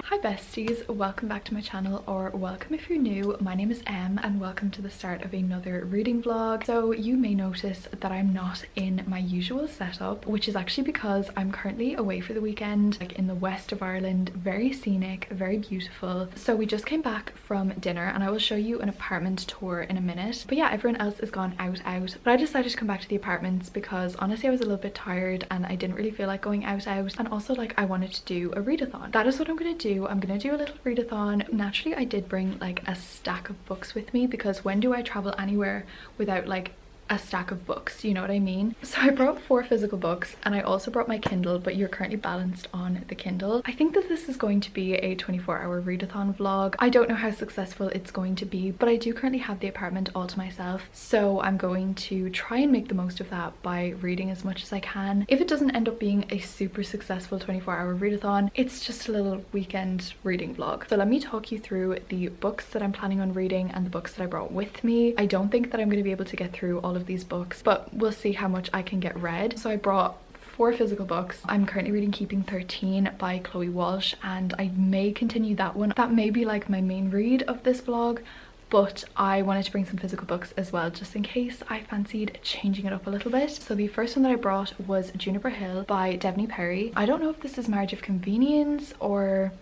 Hi besties, welcome back to my channel, or welcome if you're new. My name is Em and welcome to the start of another reading vlog. So you may notice that I'm not in my usual setup, which is actually because I'm currently away for the weekend, like in the west of Ireland. Very scenic, very beautiful. So we just came back from dinner and I will show you an apartment tour in a minute. But yeah, everyone else is gone out. But I decided to come back to the apartments because honestly I was a little bit tired and I didn't really feel like going out. And also like I wanted to do a readathon. That is what I'm going to do. I'm gonna do a little readathon. Naturally I did bring like a stack of books with me because when do I travel anywhere without like a stack of books, you know what I mean? So I brought 4 physical books and I also brought my Kindle, but you're currently balanced on the Kindle. I think that this is going to be a 24-hour readathon vlog. I don't know how successful it's going to be, but I do currently have the apartment all to myself, so I'm going to try and make the most of that by reading as much as I can. If it doesn't end up being a super successful 24-hour readathon, it's just a little weekend reading vlog. So let me talk you through the books that I'm planning on reading and the books that I brought with me. I don't think that I'm going to be able to get through all of these books, but we'll see how much I can get read. So I brought 4 physical books. I'm currently reading Keeping 13 by Chloe Walsh and I may continue that one. That may be like my main read of this vlog, but I wanted to bring some physical books as well just in case I fancied changing it up a little bit. So the first one that I brought was Juniper Hill by Devney Perry. I don't know if this is Marriage of Convenience or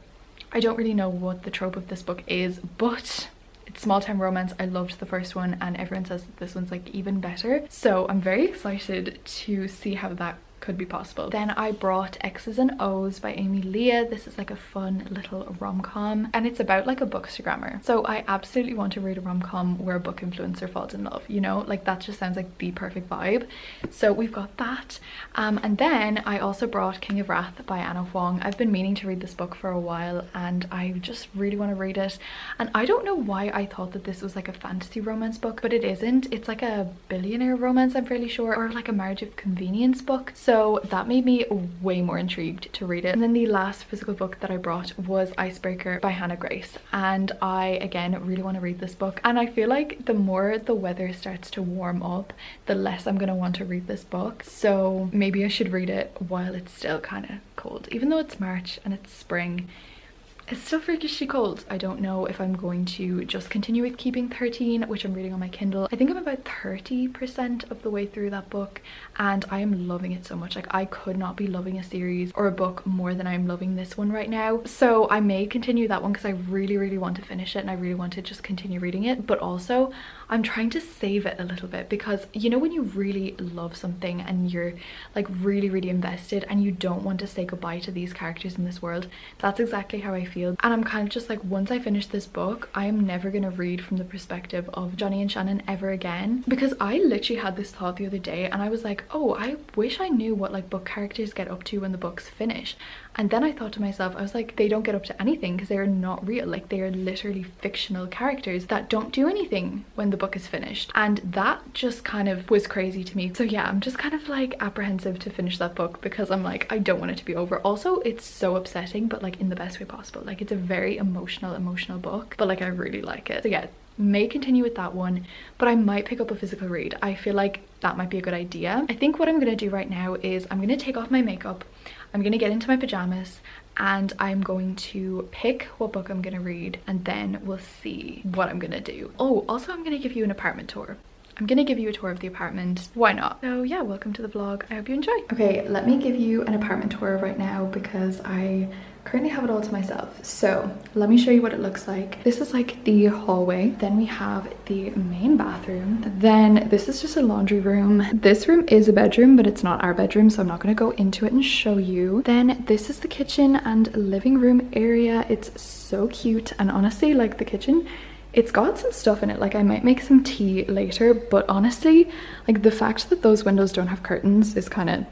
I don't really know what the trope of this book is, but it's small time romance. I loved the first one and everyone says that this one's like even better, so I'm very excited to see how that could be possible. Then I brought X's and O's by Amy Leah. This is like a fun little rom-com and it's about like a bookstagrammer. So I absolutely want to read a rom-com where a book influencer falls in love, you know, like that just sounds like the perfect vibe. So we've got that. And then I also brought King of Wrath by Anna Huang. I've been meaning to read this book for a while and I just really want to read it. And I don't know why I thought that this was like a fantasy romance book, but it isn't. It's like a billionaire romance, I'm fairly sure, or like a Marriage of Convenience book. So that made me way more intrigued to read it. And then the last physical book that I brought was Icebreaker by Hannah Grace. And I, again, really want to read this book. And I feel like the more the weather starts to warm up, the less I'm going to want to read this book. So maybe I should read it while it's still kind of cold. Even though it's March and it's spring, it's still freakishly cold. I don't know if I'm going to just continue with Keeping 13, which I'm reading on my Kindle. I think I'm about 30% of the way through that book and I am loving it so much. Like I could not be loving a series or a book more than I'm loving this one right now. So I may continue that one because I really want to finish it and I really want to just continue reading it. But also I'm trying to save it a little bit because you know when you really love something and you're like really invested and you don't want to say goodbye to these characters in this world, that's exactly how I feel. And I'm kind of just like, once I finish this book I am never gonna read from the perspective of Johnny and Shannon ever again, because I literally had this thought the other day and I was like, oh, I wish I knew what like book characters get up to when the books finish. And then I thought to myself, I was like, they don't get up to anything because they are not real. Like they are literally fictional characters that don't do anything when the book is finished. And that just kind of was crazy to me. So yeah, I'm just kind of like apprehensive to finish that book because I'm like, I don't want it to be over. Also, it's so upsetting, but like in the best way possible. Like it's a very emotional book, but like I really like it. So yeah, may continue with that one, but I might pick up a physical read. I feel like that might be a good idea. I think what I'm gonna do right now is I'm gonna take off my makeup, I'm gonna get into my pajamas and I'm going to pick what book I'm gonna read and then we'll see what I'm gonna do. Oh, also I'm gonna give you an apartment tour. I'm gonna give you a tour of the apartment. Why not? So yeah, welcome to the vlog. I hope you enjoy. Okay, let me give you an apartment tour right now because I currently have it all to myself. So let me show you what it looks like. This is like the hallway. Then we have the main bathroom. Then this is just a laundry room. This room is a bedroom, but it's not our bedroom, so I'm not gonna go into it and show you. Then this is the kitchen and living room area. It's so cute, and honestly, like the kitchen, it's got some stuff in it. Like I might make some tea later, but honestly, like the fact that those windows don't have curtains is kind of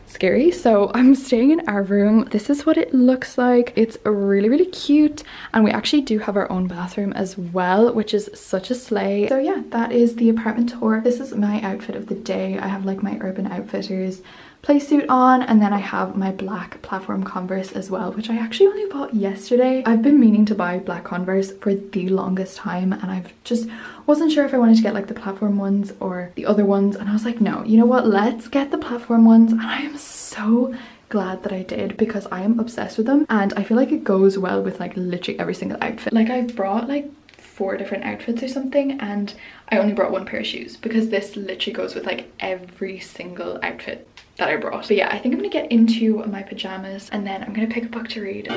scary. So I'm staying in our room. This is what it looks like. It's really cute, and we actually do have our own bathroom as well, which is such a slay. So yeah, that is the apartment tour. This is my outfit of the day. I have like my Urban Outfitters play suit on, and then I have my black platform Converse as well, which I actually only bought yesterday. I've been meaning to buy black Converse for the longest time, and I've just wasn't sure if I wanted to get like the platform ones or the other ones, and I was like, no, you know what, let's get the platform ones. And I am so glad that I did, because I am obsessed with them, and I feel like it goes well with like literally every single outfit. Like I've brought like 4 different outfits or something, and I only brought 1 pair of shoes, because this literally goes with like every single outfit that I brought. But yeah, I think I'm gonna get into my pajamas, and then I'm gonna pick a book to read.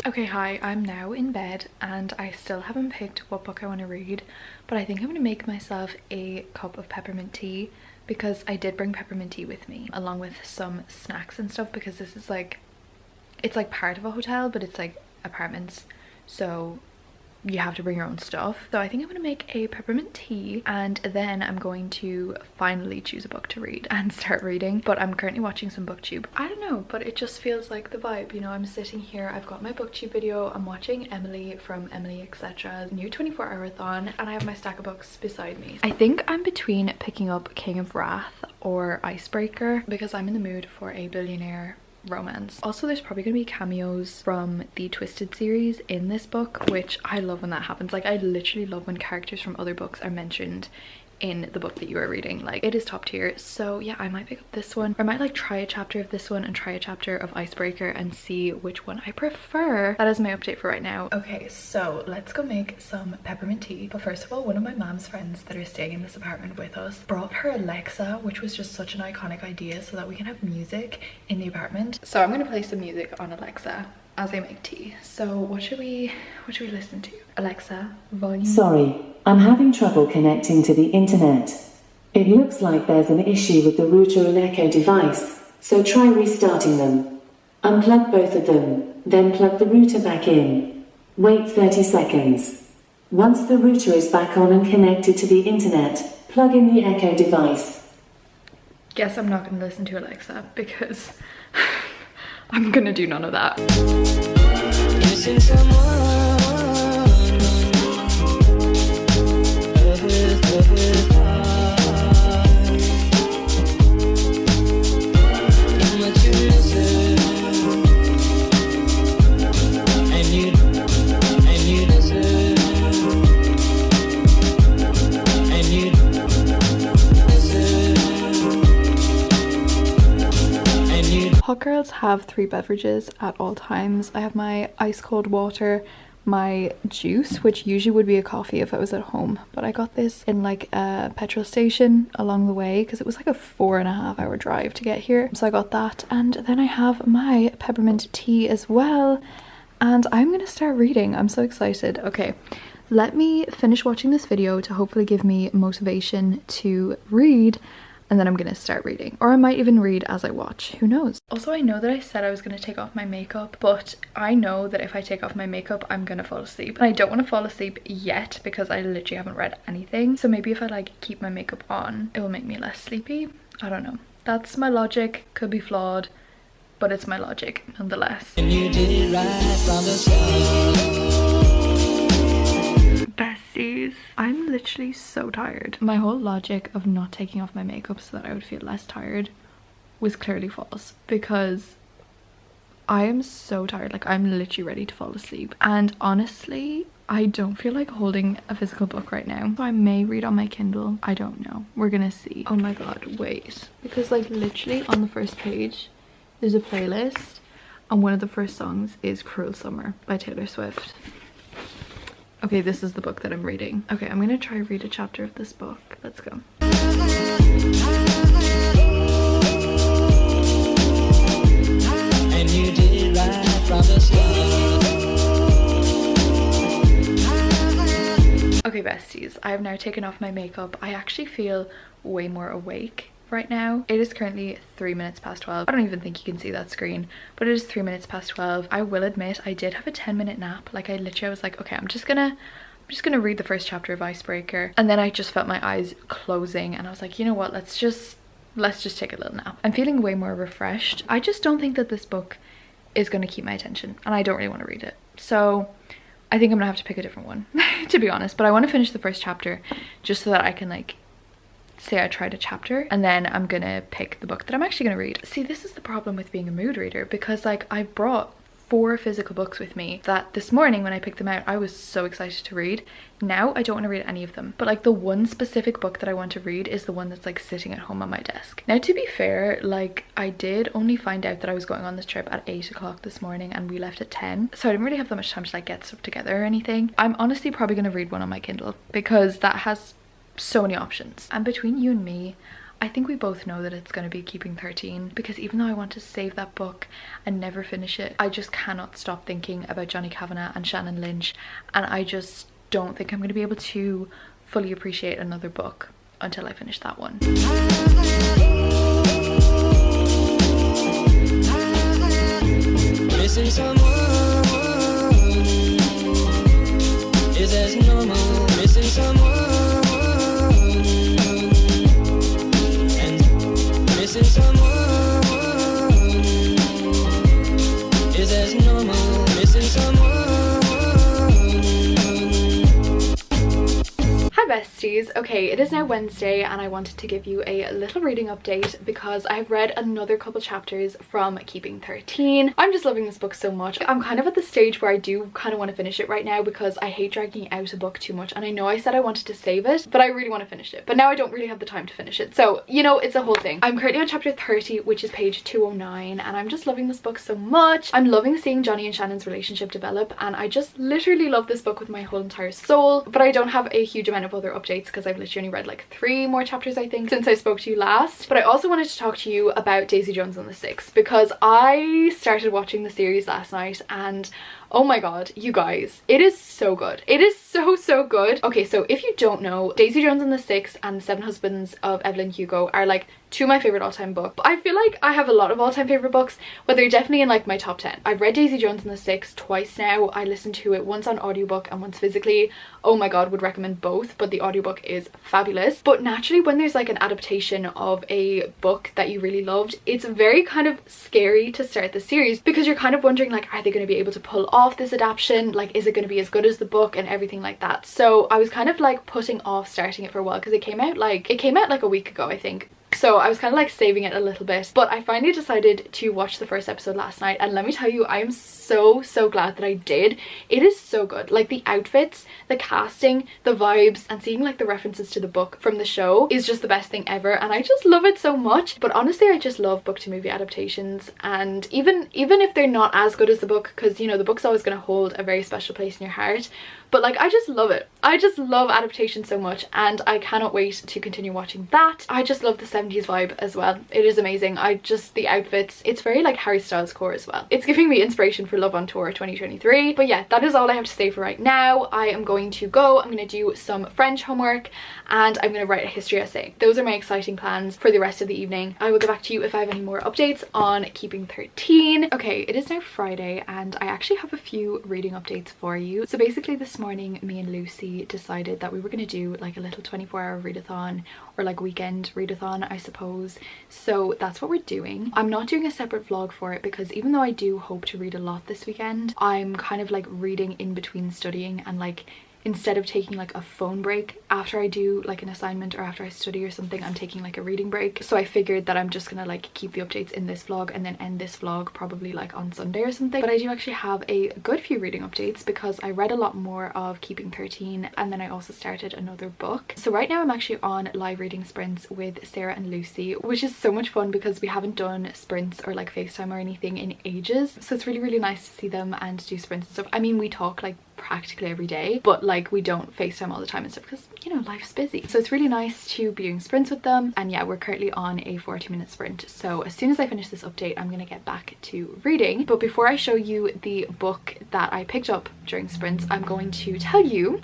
Okay, hi, I'm now in bed and I still haven't picked what book I want to read, but I think I'm going to make myself a cup of peppermint tea, because I did bring peppermint tea with me along with some snacks and stuff, because this is like, it's like part of a hotel, but it's like apartments, so you have to bring your own stuff. So I think I'm gonna make a peppermint tea, and then I'm going to finally choose a book to read and start reading. But I'm currently watching some booktube. I don't know, but it just feels like the vibe, you know. I'm sitting here, I've got my booktube video, I'm watching Emily from Emily Etc's new 24-hour-thon, and I have my stack of books beside me. I think I'm between picking up King of Wrath or Icebreaker, because I'm in the mood for a billionaire romance. Also, there's probably gonna be cameos from the Twisted series in this book, which I love when that happens. Like I literally love when characters from other books are mentioned in the book that you are reading. Like it is top tier. So yeah, I might pick up this one, or I might like try a chapter of this one and try a chapter of Icebreaker and see which one I prefer. That is my update for right now. Okay, so let's go make some peppermint tea. But first of all, one of my mom's friends that are staying in this apartment with us brought her Alexa, which was just such an iconic idea, so that we can have music in the apartment. So I'm gonna play some music on Alexa as I make tea. So what should we listen to? Alexa, volume. Sorry, I'm having trouble connecting to the internet. It looks like there's an issue with the router and Echo device, so try restarting them. Unplug both of them, then plug the router back in. Wait 30 seconds. Once the router is back on and connected to the internet, plug in the Echo device. Guess I'm not going to listen to Alexa, because I'm gonna do none of that. Hot girls have 3 beverages at all times. I have my ice cold water, my juice, which usually would be a coffee if I was at home, but I got this in like a petrol station along the way, because it was like a 4.5 hour drive to get here. So I got that, and then I have my peppermint tea as well, and I'm gonna start reading. I'm so excited. Okay, let me finish watching this video to hopefully give me motivation to read, and then I'm gonna start reading. Or I might even read as I watch, who knows. Also, I know that I said I was gonna take off my makeup, but I know that if I take off my makeup, I'm gonna fall asleep. And I don't wanna fall asleep yet, because I literally haven't read anything. So maybe if I like keep my makeup on, it will make me less sleepy. I don't know. That's my logic, could be flawed, but it's my logic nonetheless. And you did it right from the start. Besties, I'm literally so tired. My whole logic of not taking off my makeup so that I would feel less tired was clearly false, because I am so tired. Like I'm literally ready to fall asleep, and honestly I don't feel like holding a physical book right now, so I may read on my Kindle. I don't know, we're gonna see. Oh my god, wait, because like literally on the first page there's a playlist, and one of the first songs is Cruel Summer by Taylor Swift. Okay, this is the book that I'm reading. Okay, I'm gonna try read a chapter of this book. Let's go. And you did it right from the start. Okay, besties, I have now taken off my makeup. I actually feel way more awake right now. It is currently 3 minutes past 12. I don't even think you can see that screen, but it is 3 minutes past 12. I will admit I did have a 10-minute nap. Like I was like, okay, I'm just gonna read the first chapter of Icebreaker, and then I just felt my eyes closing, and I was like, you know what, let's just take a little nap. I'm feeling way more refreshed. I just don't think that this book is going to keep my attention, and I don't really want to read it. So I think I'm gonna have to pick a different one to be honest, but I want to finish the first chapter just so that I can like say I tried a chapter, and then I'm gonna pick the book that I'm actually gonna read. See, this is the problem with being a mood reader, because like I brought 4 physical books with me that this morning when I picked them out I was so excited to read. Now I don't want to read any of them, but like the one specific book that I want to read is the one that's like sitting at home on my desk. Now to be fair, like I did only find out that I was going on this trip at 8 o'clock this morning and we left at 10, so I didn't really have that much time to like get stuff together or anything. I'm honestly probably going to read one on my Kindle because that has so many options, and between you and me I think we both know that it's going to be Keeping 13, because even though I want to save that book and never finish it, I just cannot stop thinking about Johnny Kavanagh and Shannon Lynch, and I just don't think I'm going to be able to fully appreciate another book until I finish that one. Missing someone is as normal. Missing someone. Missing someone is as normal. Missing someone. Hi besties. Okay, it is now Wednesday and I wanted to give you a little reading update because I've read another couple chapters from Keeping 13. I'm just loving this book so much. I'm kind of at the stage where I do kind of want to finish it right now because I hate dragging out a book too much, and I know I said I wanted to save it, but I really want to finish it, but now I don't really have the time to finish it, so you know, it's a whole thing. I'm currently on chapter 30, which is page 209, and I'm just loving this book so much. I'm loving seeing Johnny and Shannon's relationship develop, and I just literally love this book with my whole entire soul. But I don't have a huge amount of other updates because I've literally only read like 3 more chapters I think since I spoke to you last. But I also wanted to talk to you about Daisy Jones and the Six because I started watching the series last night, and oh my god, you guys, it is so good. It is so good. Okay, so if you don't know, Daisy Jones and the Six and The Seven Husbands of Evelyn Hugo are like 2 of my favorite all-time books. I feel like I have a lot of all-time favorite books, but they're definitely in like my top 10. I've read Daisy Jones and the Six twice now. I listened to it once on audiobook and once physically. Oh my god, would recommend both, but the audiobook is fabulous. But naturally, when there's like an adaptation of a book that you really loved, it's very kind of scary to start the series because you're kind of wondering like, are they going to be able to pull off this adaptation? Like, is it going to be as good as the book and everything like that? So I was kind of like putting off starting it for a while because it came out like a week ago I think. So I was kind of like saving it a little bit, but I finally decided to watch the first episode last night, and let me tell you, I am so glad that I did. It is so good. Like the outfits, the casting, the vibes, and seeing like the references to the book from the show is just the best thing ever, and I just love it so much. But honestly, I just love book to movie adaptations, and even if they're not as good as the book, because you know the book's always going to hold a very special place in your heart, but like I just love it. I just love adaptation so much, and I cannot wait to continue watching that. I just love the 70s vibe as well. It is amazing. The outfits, it's very like Harry Styles core as well. It's giving me inspiration for Love on Tour 2023. But yeah, that is all I have to say for right now. I am going to go, I'm going to do some French homework, and I'm going to write a history essay. Those are my exciting plans for the rest of the evening. I will get back to you if I have any more updates on Keeping 13. Okay, it is now Friday and I actually have a few reading updates for you. So basically this morning, me and Lucy decided that we were going to do like a little 24-hour readathon, or like weekend readathon I suppose. So that's what we're doing. I'm not doing a separate vlog for it because even though I do hope to read a lot this weekend, I'm kind of like reading in between studying, and like instead of taking like a phone break after I do like an assignment or after I study or something, I'm taking like a reading break. So I figured that I'm just gonna like keep the updates in this vlog and then end this vlog probably like on Sunday or something. But I do actually have a good few reading updates because I read a lot more of Keeping 13, and then I also started another book. So right now I'm actually on live reading sprints with Sarah and Lucy, which is so much fun because we haven't done sprints or like FaceTime or anything in ages. So it's really nice to see them and do sprints and stuff. I mean, we talk like practically every day, but like we don't FaceTime all the time and stuff because you know life's busy. So it's really nice to be doing sprints with them, and yeah, we're currently on a 40-minute sprint. So as soon as I finish this update, I'm gonna get back to reading. But before I show you the book that I picked up during sprints, I'm going to tell you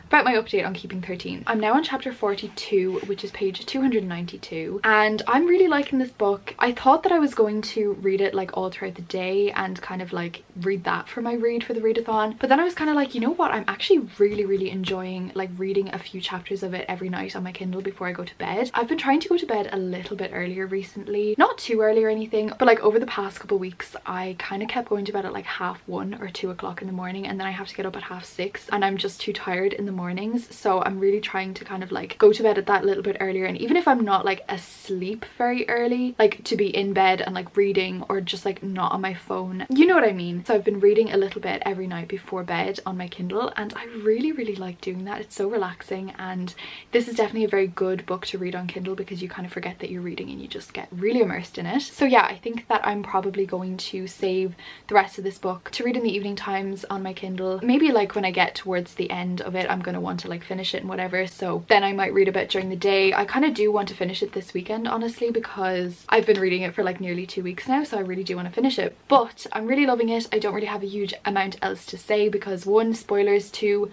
about my update on Keeping 13. I'm now on chapter 42, which is page 292, and I'm really liking this book. I thought that I was going to read it like all throughout the day and kind of like read that for my read for the readathon, but then I was kind of like, you know what, I'm actually really enjoying like reading a few chapters of it every night on my Kindle before I go to bed. I've been trying to go to bed a little bit earlier recently, not too early or anything, but like over the past couple weeks I kind of kept going to bed at like 1:30 or 2 o'clock in the morning, and then I have to get up at 6:30 and I'm just too tired in the mornings. So I'm really trying to kind of like go to bed at that little bit earlier, and even if I'm not like asleep very early, like to be in bed and like reading or just like not on my phone, you know what I mean. So I've been reading a little bit every night before bed on my Kindle, and I really like doing that. It's so relaxing, and this is definitely a very good book to read on Kindle because you kind of forget that you're reading and you just get really immersed in it. So yeah, I think that I'm probably going to save the rest of this book to read in the evening times on my Kindle. Maybe like when I get towards the end of it I'm going to want to like finish it and whatever, so then I might read a bit during the day. I kind of do want to finish it this weekend honestly, because I've been reading it for like nearly 2 weeks now, so I really do want to finish it. But I'm really loving it. I don't really have a huge amount else to say because 1, spoilers, 2,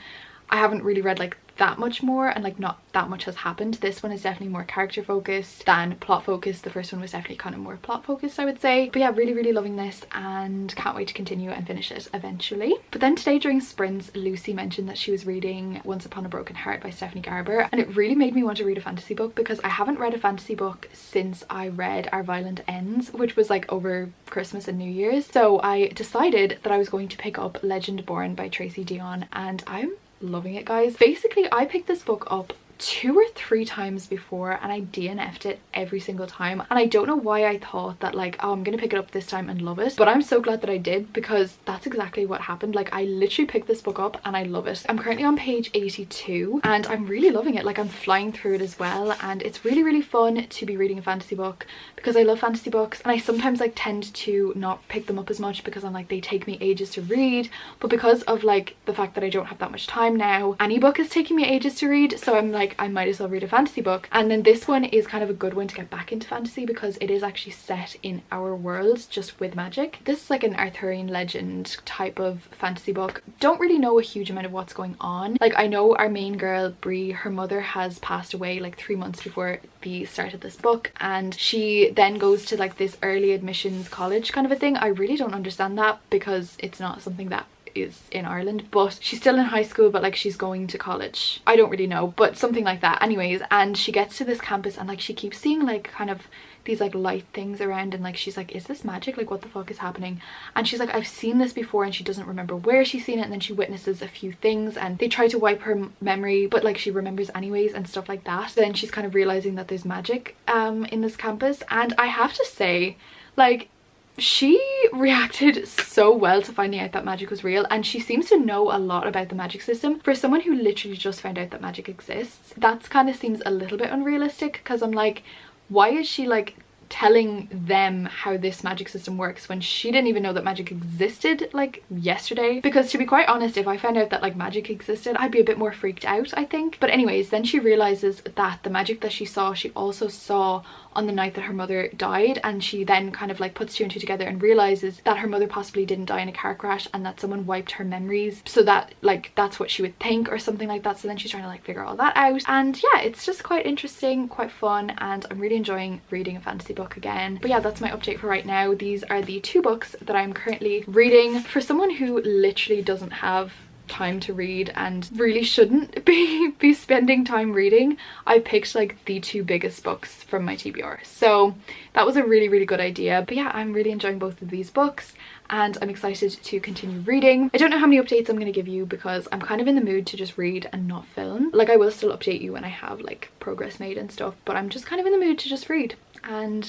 I haven't really read like that much more, and like not that much has happened. This one is definitely more character focused than plot focused. The first one was definitely kind of more plot focused, I would say. But yeah, really loving this and can't wait to continue and finish it eventually. But then today during sprints, Lucy mentioned that she was reading Once Upon a Broken Heart by Stephanie Garber, and it really made me want to read a fantasy book because I haven't read a fantasy book since I read Our Violent Ends, which was like over Christmas and New Year's. So I decided that I was going to pick up Legend Born by Tracy Deonn, and I'm loving it, guys. Basically I picked this book up 2 or 3 times before and I DNF'd it every single time, and I don't know why I thought that like, oh, I'm gonna pick it up this time and love it, but I'm so glad that I did because that's exactly what happened. Like I literally picked this book up and I love it. I'm currently on page 82 and I'm really loving it. Like I'm flying through it as well, and it's really fun to be reading a fantasy book because I love fantasy books, and I sometimes like tend to not pick them up as much because I'm like, they take me ages to read, but because of like the fact that I don't have that much time now, any book is taking me ages to read, so I'm like, I might as well read a fantasy book. And then this one is kind of a good one to get back into fantasy because it is actually set in our world just with magic. This is like an Arthurian legend type of fantasy book. Don't really know a huge amount of what's going on. Like I know our main girl Bree, her mother has passed away like 3 months before the start of this book, and she then goes to like this early admissions college kind of a thing. I really don't understand that because it's not something that is in Ireland, but she's still in high school, but like she's going to college. I don't really know, but something like that anyways. And she gets to this campus and like she keeps seeing like kind of these like light things around, and like she's like, is this magic? Like what the fuck is happening? And she's like, I've seen this before, and she doesn't remember where she's seen it, and then she witnesses a few things and they try to wipe her memory, but like she remembers anyways and stuff like that. Then she's kind of realizing that there's magic in this campus, and I have to say, like, she reacted so well to finding out that magic was real, and she seems to know a lot about the magic system. For someone who literally just found out that magic exists, that kind of seems a little bit unrealistic, because I'm like, why is she like telling them how this magic system works when she didn't even know that magic existed like yesterday? Because to be quite honest, if I found out that like magic existed, I'd be a bit more freaked out, I think. But anyways, then she realizes that the magic that she saw, she also saw on the night that her mother died, and she then kind of like puts 2 and 2 together and realizes that her mother possibly didn't die in a car crash and that someone wiped her memories, so that like that's what she would think or something like that. So then she's trying to like figure all that out, and yeah, it's just quite interesting, quite fun, and I'm really enjoying reading a fantasy book again. But yeah, that's my update for right now. These are the 2 books that I'm currently reading. For someone who literally doesn't have time to read and really shouldn't be spending time reading, I picked like the 2 biggest books from my TBR, so that was a really good idea. But yeah, I'm really enjoying both of these books and I'm excited to continue reading. I don't know how many updates I'm going to give you because I'm kind of in the mood to just read and not film. Like I will still update you when I have like progress made and stuff, but I'm just kind of in the mood to just read and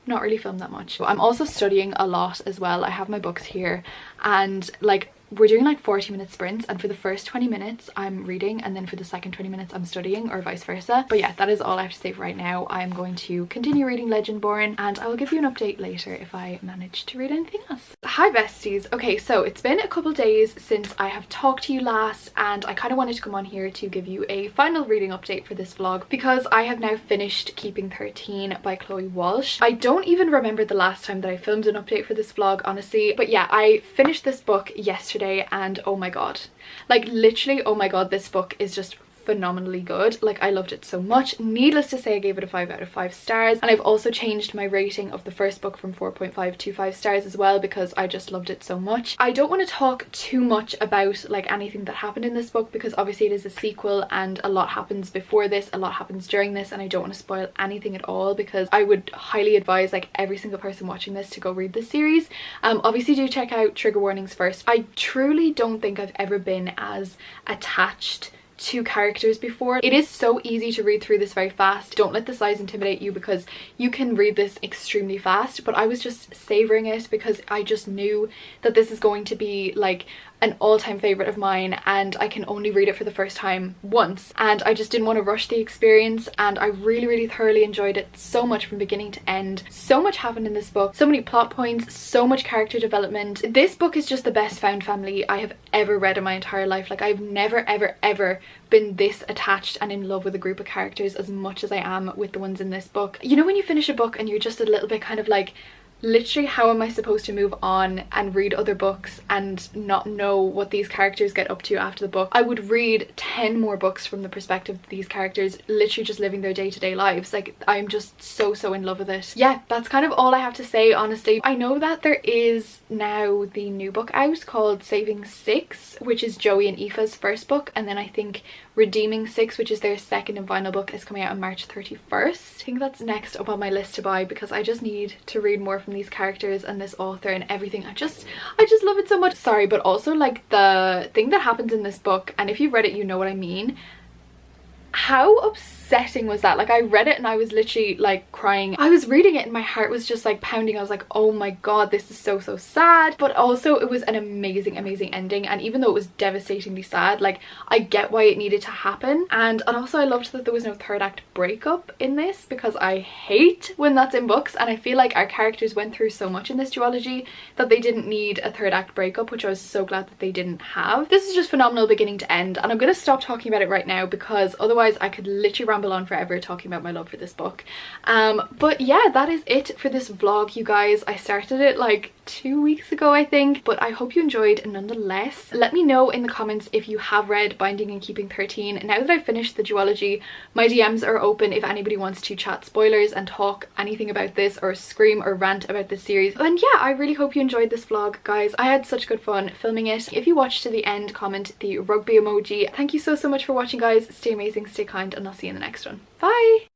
not really film that much. I'm also studying a lot as well. I have my books here, and like we're doing like 40-minute sprints, and for the first 20 minutes I'm reading and then for the second 20 minutes I'm studying, or vice versa. But yeah, that is all I have to say for right now. I'm going to continue reading Legendborn and I will give you an update later if I manage to read anything else. Hi besties. Okay, so it's been a couple days since I have talked to you last, and I kind of wanted to come on here to give you a final reading update for this vlog because I have now finished Keeping 13 by Chloe Walsh. I don't even remember the last time that I filmed an update for this vlog, honestly, but yeah, I finished this book yesterday yesterday, and oh my god, like literally, oh my god, this book is just phenomenally good. Like I loved it so much. Needless to say, I gave it a 5 out of 5 stars, and I've also changed my rating of the first book from 4.5 to 5 stars as well, because I just loved it so much. I don't want to talk too much about like anything that happened in this book, because obviously it is a sequel and a lot happens before this, a lot happens during this, and I don't want to spoil anything at all, because I would highly advise like every single person watching this to go read this series. Obviously do check out trigger warnings first. I truly don't think I've ever been as attached to characters before. It is so easy to read through this very fast. Don't let the size intimidate you, because you can read this extremely fast, but I was just savoring it because I just knew that this is going to be like an all-time favorite of mine, and I can only read it for the first time once, and I just didn't want to rush the experience, and I really thoroughly enjoyed it so much from beginning to end. So much happened in this book, so many plot points, so much character development. This book is just the best found family I have ever read in my entire life. Like I've never ever been this attached and in love with a group of characters as much as I am with the ones in this book. You know when you finish a book and you're just a little bit kind of like, literally, how am I supposed to move on and read other books and not know what these characters get up to after the book? I would read 10 more books from the perspective of these characters, literally just living their day-to-day lives. Like I'm just so in love with it. Yeah, that's kind of all I have to say, honestly. I know that there is now the new book out called Saving Six, which is Joey and Aoife's first book, and then I think Redeeming Six, which is their second and final book, is coming out on March 31st. I think that's next up on my list to buy, because I just need to read more from these characters and this author and everything. I just love it so much. Sorry, but also like the thing that happens in this book, and if you've read it you know what I mean, how upsetting was that? Like I read it and I was literally like crying. I was reading it and my heart was just like pounding. I was like, oh my god, this is so sad, but also it was an amazing ending, and even though it was devastatingly sad, like I get why it needed to happen. And also I loved that there was no third act breakup in this, because I hate when that's in books, and I feel like our characters went through so much in this duology that they didn't need a third act breakup, which I was so glad that they didn't have. This is just phenomenal beginning to end, and I'm gonna stop talking about it right now, because otherwise I could literally ramble on forever talking about my love for this book. But yeah, that is it for this vlog, you guys. I started it like 2 weeks ago I think, but I hope you enjoyed nonetheless. Let me know in the comments if you have read Binding and Keeping 13. Now that I've finished the duology, my DMs are open if anybody wants to chat spoilers and talk anything about this, or scream or rant about this series. And yeah, I really hope you enjoyed this vlog, guys. I had such good fun filming it. If you watched to the end, comment the rugby emoji. Thank you so much for watching, guys. Stay amazing, stay kind, and I'll see you in the next one. Bye!